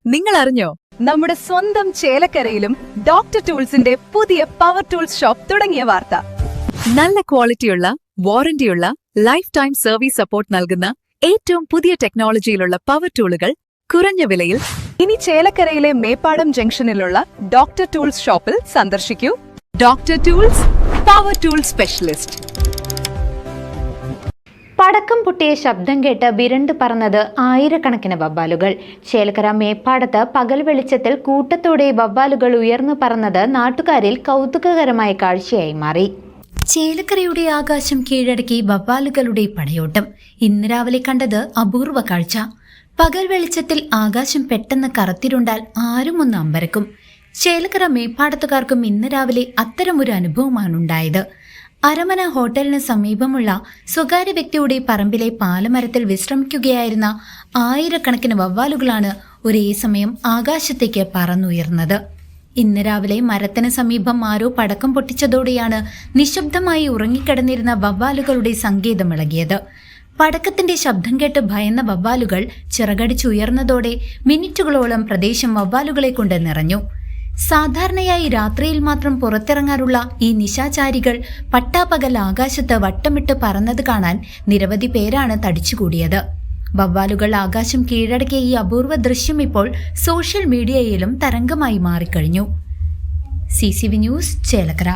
നിങ്ങൾ അറിഞ്ഞോ, നമ്മുടെ സ്വന്തം ചേലക്കരയിലും ഡോക്ടർ ടൂൾസിന്റെ പുതിയ പവർ ടൂൾസ് ഷോപ്പ് തുടങ്ങിയ വാർത്ത. നല്ല ക്വാളിറ്റിയുള്ള, വാറന്റിയുള്ള, ലൈഫ് ടൈം സർവീസ് സപ്പോർട്ട് നൽകുന്ന ഏറ്റവും പുതിയ ടെക്നോളജിയിലുള്ള പവർ ടൂളുകൾ കുറഞ്ഞ വിലയിൽ ഇനി ചേലക്കരയിലെ മേപ്പാടം ജംഗ്ഷനിലുള്ള ഡോക്ടർ ടൂൾസ് ഷോപ്പിൽ സന്ദർശിക്കൂ. Doctor tools, power tool specialist. പടക്കം പൊട്ടിയ ശബ്ദം കേട്ട് വിരണ്ടു പറന്നത് ആയിരക്കണക്കിന് വവ്വാലുകൾ. ചേലക്കര മേപ്പാടത്ത് പകൽ വെളിച്ചത്തിൽ കൂട്ടത്തോടെ വവ്വാലുകൾ ഉയർന്നു പറന്നത് നാട്ടുകാരിൽ കൗതുകകരമായ കാഴ്ചയായി മാറി. ചേലക്കരയുടെ ആകാശം കീഴടക്കി വവ്വാലുകളുടെ പടയോട്ടം ഇന്ന് രാവിലെ കണ്ടത് അപൂർവ കാഴ്ച. പകൽ വെളിച്ചത്തിൽ ആകാശം പെട്ടെന്ന് കറുത്തിരുണ്ടാൽ ആരും ഒന്ന് അമ്പരക്കും. ചേലക്കര മേപ്പാടത്തുകാർക്കും ഇന്ന് രാവിലെ അത്തരമൊരു അനുഭവമാണുണ്ടായത്. അരമന ഹോട്ടലിന് സമീപമുള്ള സ്വകാര്യ വ്യക്തിയുടെ പറമ്പിലെ പാലമരത്തിൽ വിശ്രമിക്കുകയായിരുന്ന ആയിരക്കണക്കിന് വവ്വാലുകളാണ് ഒരേ സമയം ആകാശത്തേക്ക് പറന്നുയർന്നത്. ഇന്ന് രാവിലെ മരത്തിന് സമീപം ആരോ പടക്കം പൊട്ടിച്ചതോടെയാണ് നിശബ്ദമായി ഉറങ്ങിക്കിടന്നിരുന്ന വവ്വാലുകളുടെ സങ്കേതമിളകിയത്. പടക്കത്തിന്റെ ശബ്ദം കേട്ട് ഭയന്ന വവ്വാലുകൾ ചിറകടിച്ചുയർന്നതോടെ മിനിറ്റുകളോളം പ്രദേശം വവ്വാലുകളെ കൊണ്ട് നിറഞ്ഞു. സാധാരണയായി രാത്രിയിൽ മാത്രം പുറത്തിറങ്ങാറുള്ള ഈ നിശാചാരികൾ പട്ടാപ്പകൽ ആകാശത്ത് വട്ടമിട്ട് പറന്നത് കാണാൻ നിരവധി പേരാണ് തടിച്ചുകൂടിയത്. വവ്വാലുകൾ ആകാശം കീഴടക്കിയ ഈ അപൂർവ ദൃശ്യം ഇപ്പോൾ സോഷ്യൽ മീഡിയയിലും തരംഗമായി മാറിക്കഴിഞ്ഞു. CCV news, Chelakkara.